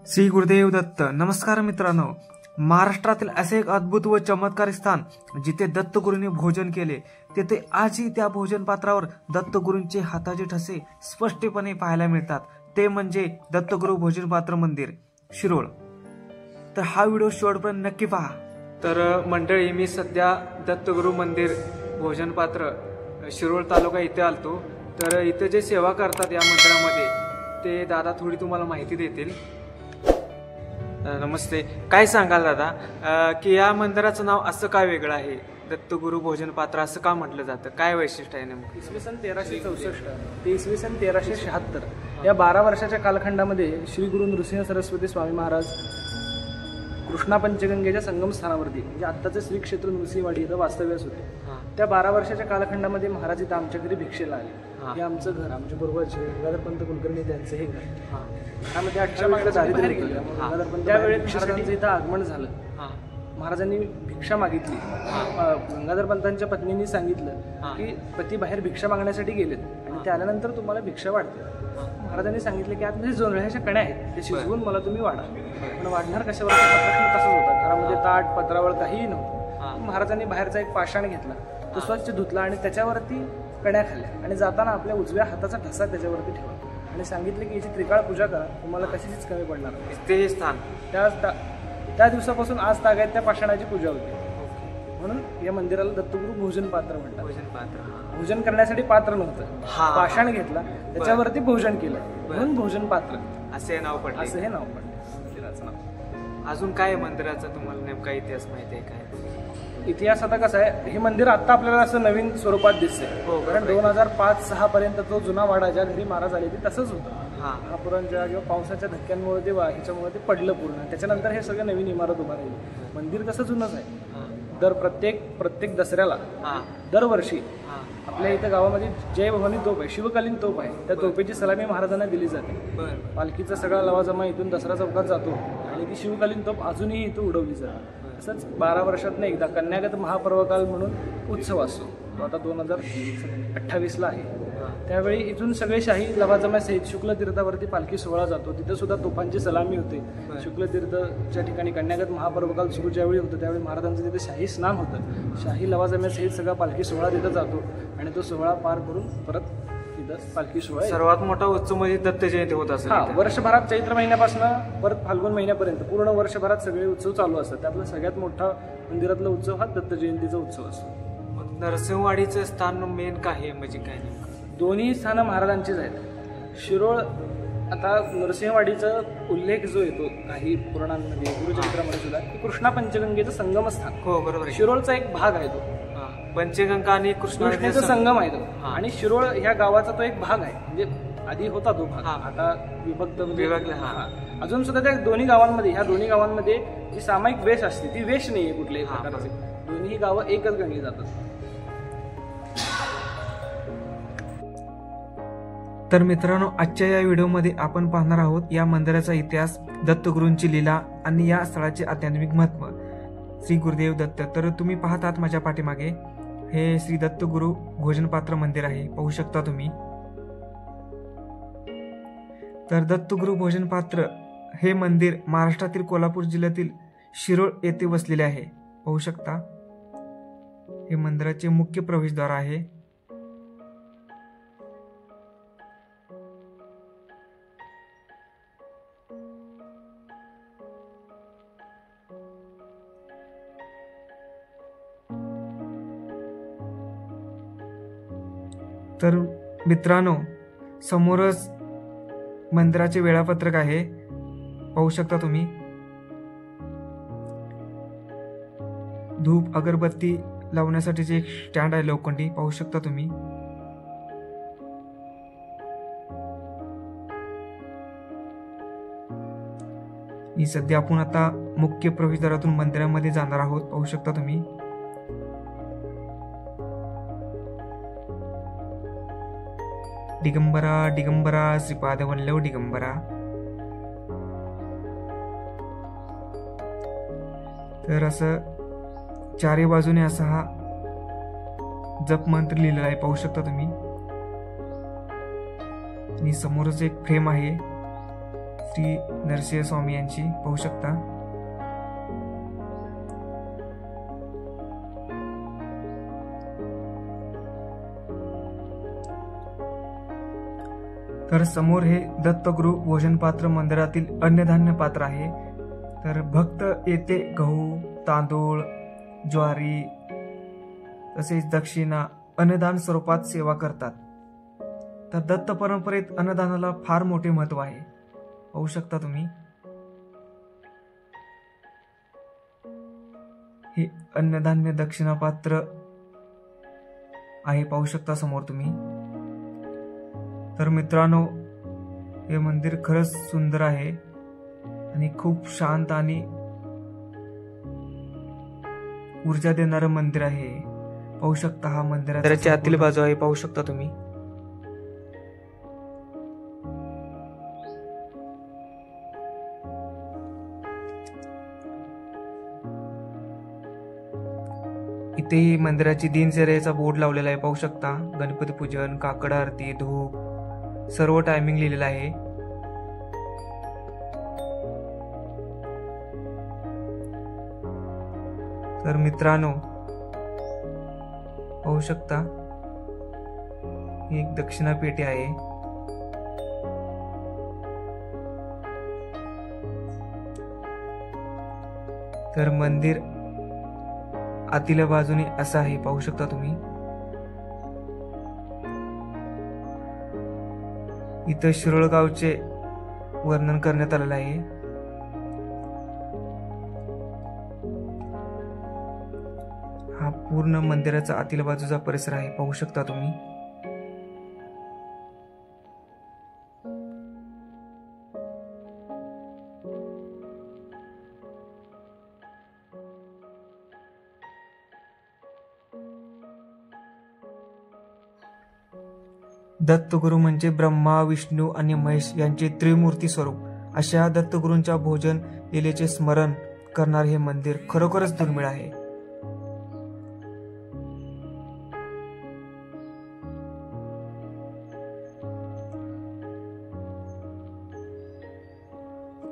श्री गुरुदेव दत्त. नमस्कार मित्रांनो, महाराष्ट्रातील असे एक अद्भुत व चमत्कारी स्थान जिथे दत्तगुरूंनी भोजन केले, तेथे आजही त्या भोजन पात्रावर दत्तगुरूंचे हाताचे ठसे स्पष्टपणे पाहायला मिळतात. ते म्हणजे दत्तगुरू भोजन पात्र मंदिर, शिरोळ. तर हा व्हिडिओ शेवटपर्यंत नक्की पहा. तर मंडळी, मी सध्या दत्तगुरू मंदिर भोजन पात्र शिरोळ तालुका इथे आलतो. तर इथे जे सेवा करतात या मंदिरामध्ये, ते दादा थोडी तुम्हाला माहिती देतील. नमस्ते. काय सांगाल दादा की या मंदिराचं नाव असं काय वेगळं आहे? दत्तगुरू भोजन पात्र असं का म्हटलं जातं? काय वैशिष्ट्य आहे नेमकं? इसवी सन 1364 ते इसवी सन 1376 या 12 वर्षाच्या कालखंडामध्ये श्री गुरु नृसिंह सरस्वती स्वामी महाराज कृष्णा पंचगंगेच्या संगम स्थानावरती, म्हणजे आत्ताचे श्री क्षेत्र नृसिंहवाडी इथं वास्तव्यास होते. त्या 12 वर्षाच्या कालखंडामध्ये महाराज इथं आमच्या घरी भिक्षेला आले. हे आमचं घर, आमचे पूर्वज गंगाधरपंत कुलकर्णी त्यांचं हे घर. त्यामध्ये 8 मागलं दारिद्र्य गेलं. त्यावेळी महाराजांचं इथं आगमन झालं. महाराजांनी भिक्षा मागितली. गंगाधर पंतांच्या पत्नींनी सांगितलं की पती बाहेर भिक्षा मागण्यासाठी गेलेत आणि ते आल्यानंतर तुम्हाला भिक्षा वाढते. महाराजांनी सांगितलं की आतमध्ये जोंधळ्याच्या कण्या आहेत, ते शिजवून मला तुम्ही वाढा. पण वाढणार कशावर प्रश्न तसाच होता. घरामध्ये ताट पत्रावळ काहीही नव्हतं. महाराजांनी बाहेरचा एक पाषाण घेतला, तो स्वच्छ धुतला आणि त्याच्यावरती कण्या खाल्ल्या आणि जाताना आपल्या उजव्या हाताचा ठसा त्याच्यावरती ठेवा आणि सांगितले की याची त्रिकाळ पूजा करा, तुम्हाला कशाचीच कमी पडणार नाही. ते स्थान त्या दिवसापासून आज तागायत त्या पाषाणाची पूजा होते. म्हणून या मंदिराला दत्तगुरू भोजन पात्र म्हणतात. भोजन पात्र, भोजन करण्यासाठी पात्र नव्हतं, पाषाण घेतला त्याच्यावरती भोजन केलं म्हणून भोजन पात्र असे नाव पडले. असं हे नाव पडलं मंदिराचं नाव. अजून काय मंदिराचा तुम्हाला नेमका इतिहास माहिती आहे? काय इतिहास आता कसा आहे, हे मंदिर आता आपल्याला असं नवीन स्वरूपात दिसतंय. कारण 2005-06 पर्यंत तो जुना वाडा ज्या घरी महाराज आले ते तसंच होतं. महापुरांच्या किंवा पावसाच्या धक्क्यांमुळे ते ह्याच्यामुळे ते पडलं पूर्ण. त्याच्यानंतर हे सगळं नवीन इमारत उभा राहिली. मंदिर कसं जुनंच आहे. प्रत्येक दसऱ्याला दरवर्षी आपल्या इथं गावामध्ये जय भवानी तोफ आहे, शिवकालीन तोफ आहे. त्या तोफेची सलामी महाराजांना दिली जाते. पालखीचा सगळा लवाजमा इथून दसरा चौकात जातो आणि ती शिवकालीन तोफ अजूनही इथं उडवली जाते. तसंच 12 वर्षातनं एकदा कन्यागत महापर्वकाल म्हणून उत्सव असतो. तो आता 2028ला आहे. त्यावेळी इथून सगळे शाही लवाजम्यासहित शुक्लतीर्थावरती पालखी सोहळा जातो. तिथं सुद्धा तोफांची सलामी होते. शुक्लतीर्थच्या ठिकाणी कन्यागत महापर्वकाल सुरू ज्यावेळी होतं त्यावेळी महाराजांचं तिथे शाही स्नान होतं. शाही लवाजम्यासहित सगळा पालखी सोहळा तिथं जातो आणि तो सोहळा पार करून परत तिथं पालखी सोहळा. सर्वात मोठा उत्सव म्हणजे दत्त जयंती होत असेल. वर्षभरात चैत्र महिन्यापासून परत फाल्गुन महिन्यापर्यंत पूर्ण वर्षभरात सगळे उत्सव चालू असतात. त्यातला सगळ्यात मोठा मंदिरातला उत्सव हा दत्त जयंतीचा उत्सव असतो. नरसिंहवाडीचं स्थान मेन काय आहे, म्हणजे काय? दोन्ही स्थानं महाराजांचीच आहेत. शिरोळ, आता नरसिंहवाडीचा उल्लेख जो येतो काही पुराणांमध्ये, गुरुचरित्रामध्ये सुद्धा, की कृष्णा पंचगंगेचं संगमस्थान. हो बरोबर. शिरोळचा एक भाग आहे तो. पंचगंगा आणि कृष्णेचा संगम आहे तो. आणि शिरोळ ह्या गावाचा तो एक भाग आहे. म्हणजे आधी होता तो भाग, आता विभक्त अजून सुद्धा त्या दोन्ही गावांमध्ये, ह्या दोन्ही गावांमध्ये जी सामायिक वेश असते ती वेश नाहीये कुठल्याही प्रकारची. दोन्ही गावं एकच गणली जातात. तर मित्रांनो, आजच्या या व्हिडिओमध्ये आपण पाहणार आहोत या मंदिराचा इतिहास, दत्तगुरूंची लीला आणि या स्थळाचे आध्यात्मिक महत्त्व. श्री गुरुदेव दत्त. तर तुम्ही पाहत आहात माझ्या पाठीमागे हे श्री दत्तगुरू भोजन पात्र मंदिर आहे, पाहू शकता तुम्ही. तर दत्तगुरू भोजन पात्र हे मंदिर महाराष्ट्रातील कोल्हापूर जिल्ह्यातील शिरोळ येथे वसलेले आहे, पाहू शकता. हे मंदिराचे मुख्य प्रवेशद्वार आहे. तर मित्रांनो, समोरच मंदिराचे वेळापत्रक आहे, पाहू शकता तुम्ही. धूप अगरबत्ती लावण्यासाठीचे एक स्टँड आहे लोखंडी, पाहू शकता तुम्ही. सध्या आपण आता मुख्य प्रवेशद्वारातून मंदिरामध्ये जाणार आहोत, पाहू शकता तुम्ही. दिगंबरा दिगंबरा श्रीपाद वल्लभ दिगंबरा. तर असं चारी बाजूने असा हा जप मंत्र लिहिलेला आहे, पाहू शकता तुम्ही. आणि समोरच एक फ्रेम आहे श्री नरसिंह स्वामी यांची पाहू शकता. तर समोर हे दत्तगुरु भोजन पात्र मंदिरातील अन्नधान्य पात्र आहे. तर भक्त येथे गहू, तांदूळ, ज्वारी तसेच दक्षिणा अन्नदान स्वरूपात सेवा करतात. तर दत्त परंपरेत अन्नदानाला फार मोठे महत्व आहे. पाहू शकता तुम्ही हे अन्नधान्य दक्षिणा पात्र आहे, पाहू शकता समोर तुम्ही. तर मित्रांनो, हे मंदिर खरंच सुंदर आहे आणि खूप शांत आणि ऊर्जा देणारं मंदिर आहे. पाहू शकता हा मंदिराची आतील बाजू आहे, पाहू शकता तुम्ही. इथे मंदिराची दिनचर्याचा बोर्ड लावलेला आहे, पाहू शकता. गणपती पूजन, काकड आरती, धूप सर्व टायमिंग लिहिलेलं आहे. तर मित्रांनो, पाहू शकता ही एक दक्षिणा पेटी आहे. तर मंदिर आतील बाजूने असं आहे, पाहू शकता तुम्ही. इथं शिरोळगावचे वर्णन करण्यात आलेलं आहे. हा पूर्ण मंदिराचा आतील बाजूचा परिसर आहे, पाहू शकता तुम्ही. दत्तगुरु म्हणजे ब्रह्मा, विष्णू आणि महेश यांचे त्रिमूर्ती स्वरूप. अशा दत्तगुरूंच्या भोजन लीलेचे स्मरण करणारे हे मंदिर खरोखरच दुर्मिळ आहे.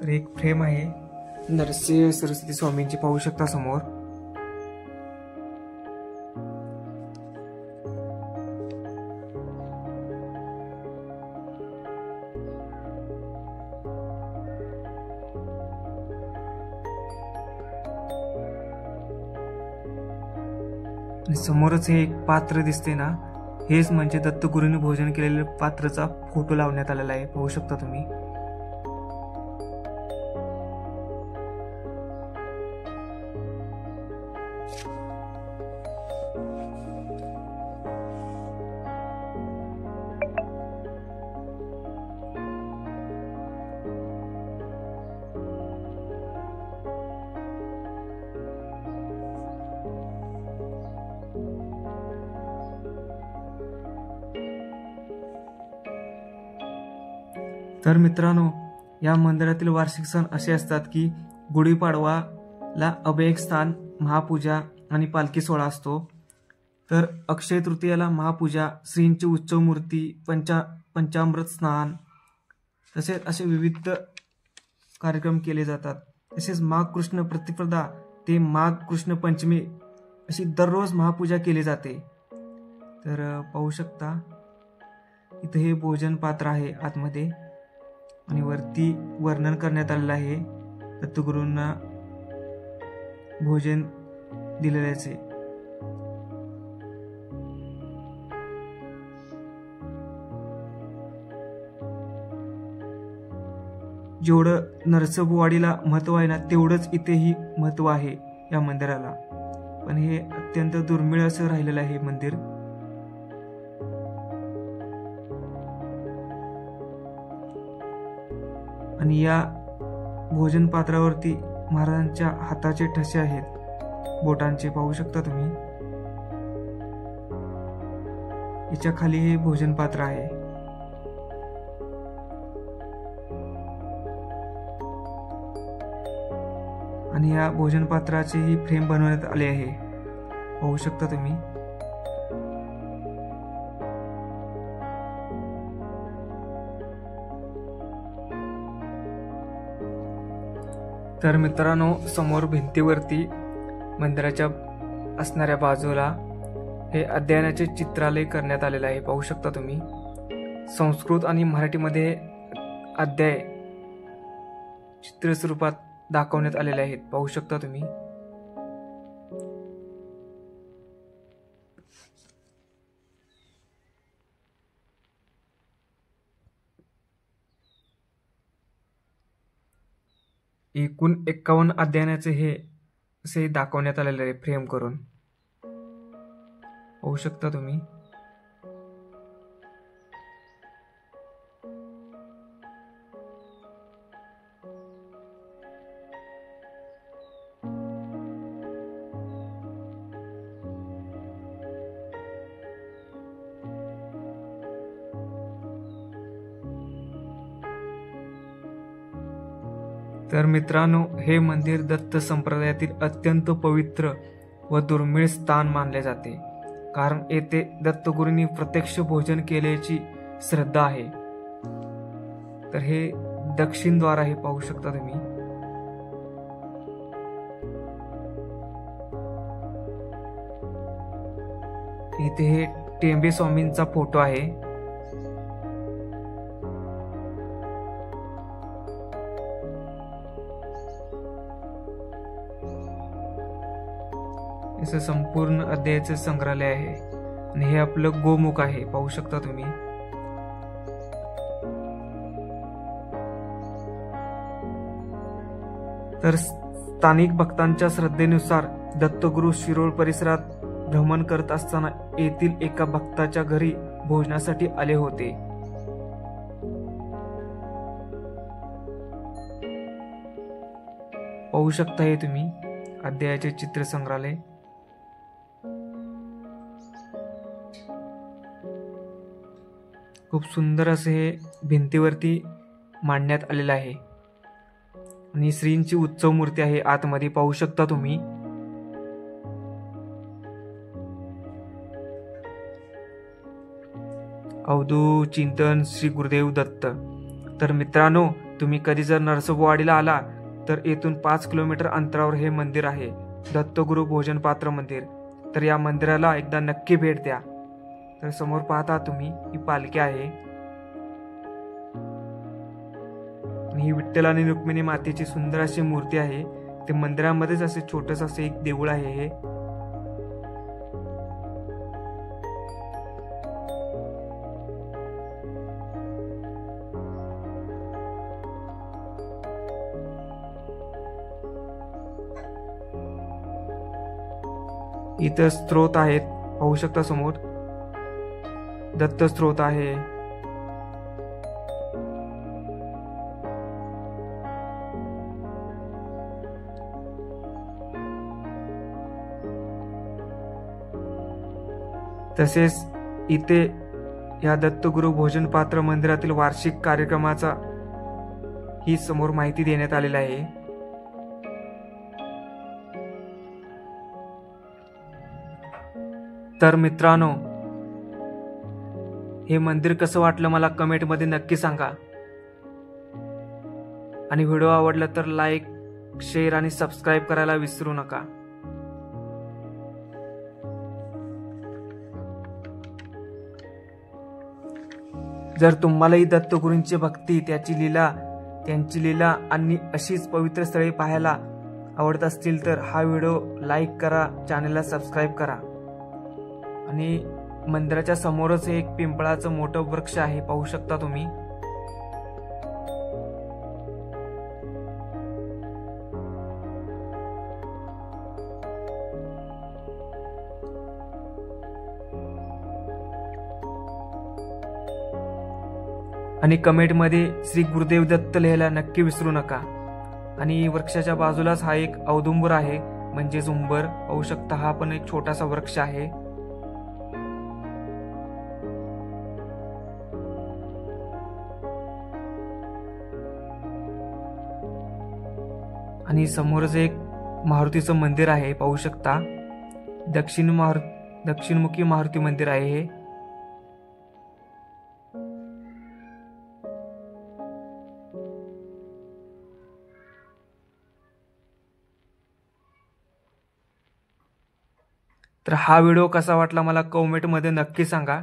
तर एक फ्रेम आहे नरसिंह सरस्वती स्वामींची, पाहू शकता समोर. समोरच हे एक पात्र दिसते ना, हेच म्हणजे दत्तगुरूंनी भोजन केलेल्या पात्राचा फोटो लावण्यात आलेला आहे, पाहू शकता तुम्ही. तर मित्रांनो, या मंदिरातील वार्षिक सण असे असतात की गुढीपाडवाला अभयक स्थान, महापूजा आणि पालखी सोहळा असतो. तर अक्षय तृतीयाला महापूजा, श्रींची उत्सव मूर्ती, पंचामृत स्नान तसेच असे विविध कार्यक्रम केले जातात. तसेच माघ कृष्ण प्रतिपदा ते माघ कृष्ण पंचमी अशी दररोज महापूजा केली जाते. तर पाहू शकता इथे हे भोजन पात्र आहे आतमध्ये आणि वरती वर्णन करण्यात आलेलं आहे दत्तगुरूंना भोजन दिलेल्याचे. जेवढं नरसोबावाडीला महत्व आहे ना, तेवढंच इथेही महत्व आहे या मंदिराला. पण हे अत्यंत दुर्मिळ असं राहिलेलं आहे मंदिर. आणि या भोजन पात्रावरती महाराजांच्या हाताचे ठसे आहेत, बोटांचे, पाहू शकता तुम्ही. याच्या खाली हे भोजन पात्र आहे. आणि या भोजन पात्राची ही फ्रेम बनवण्यात आली आहे, पाहू शकता तुम्ही. तर मित्रांनो, समोर भिंतीवरती मंदिराच्या असणाऱ्या बाजूला हे अध्ययनाचे चित्रालय करण्यात आलेले आहे. पाहू शकता तुम्ही. संस्कृत आणि मराठीमध्ये अध्याय चित्र स्वरूपात दाखवण्यात आलेले आहेत. पाहू शकता तुम्ही. एकूण 51 अध्ययनाचे हे असे दाखवण्यात आलेले आहे फ्रेम करून. पाहू शकता तुम्ही. तर मित्रांनो, हे मंदिर दत्त संप्रदायातील अत्यंत पवित्र व दुर्मिळ स्थान मानले जाते, कारण येथे दत्तगुरूंनी प्रत्यक्ष भोजन केल्याची श्रद्धा आहे. तर हे दक्षिण द्वार आहे. पाहू शकता तुम्ही. इथे हे टेंबे स्वामींचा फोटो आहे. असं संपूर्ण अध्यायाचं संग्रहालय आहे. आणि हे आपलं गोमुख आहे. पाहू शकता तुम्ही. तर स्थानिक भक्तांच्या श्रद्धेनुसार दत्तगुरू शिरोळ परिसरात भ्रमण करत असताना येथील एका भक्ताच्या घरी भोजनासाठी आले होते. पाहू शकता हे तुम्ही अध्यायाचे चित्र संग्रहालय. खूप सुंदर असे हे भिंतीवरती मांडण्यात आलेलं आहे. आणि श्रींची उत्सव मूर्ती आहे आतमध्ये. पाहू शकता तुम्ही. अवधूत चिंतन श्री गुरुदेव दत्त. तर मित्रांनो, तुम्ही कधी जर नरसोबावाडीला आला तर येथून 5 किलोमीटर अंतरावर हे मंदिर आहे, दत्तगुरू भोजन पात्र मंदिर. तर या मंदिराला एकदा नक्की भेट द्या. तर समोर पाहता तुम्ही ही पालखी आहे. ही विठ्ठल आणि रुक्मिणी मातेची सुंदर अशी मूर्ती आहे. ते मंदिरामध्येच असे छोटस असे एक देऊळ आहे हे. इथं स्त्रोत आहेत. पाहू शकता समोर दत्त स्त्रोत आहे. तसेच इथे या दत्तगुरू भोजन पात्र मंदिरातील वार्षिक कार्यक्रमाचा ही समोर माहिती देण्यात आलेली आहे. तर मित्रांनो, हे मंदिर कसं वाटलं मला कमेंट मध्ये नक्की सांगा. आणि व्हिडिओ आवडला तर लाईक, शेअर आणि सबस्क्राईब करायला विसरू नका. जर तुम्हालाही दत्तगुरूंची भक्ती, त्यांची लीला आणि अशीच पवित्र स्थळे पाहायला आवडत असतील तर हा व्हिडिओ लाईक करा, चॅनलला सबस्क्राईब करा. आणि मंदिराच्या समोरच एक पिंपळाचं मोठं वृक्ष आहे. पाहू शकता तुम्ही. आणि कमेंटमध्ये श्री गुरुदेव दत्त लिहायला नक्की विसरू नका. आणि वृक्षाच्या बाजूलाच हा एक औदुंबर आहे, म्हणजेच उंबर. पाहू शकता हा पण एक छोटासा वृक्ष आहे. आणि समोरच एक मारुतीचं मंदिर आहे. पाहू शकता दक्षिणमुखी मारुती मंदिर आहे हे. तर हा व्हिडिओ कसा वाटला मला कमेंटमध्ये नक्की सांगा.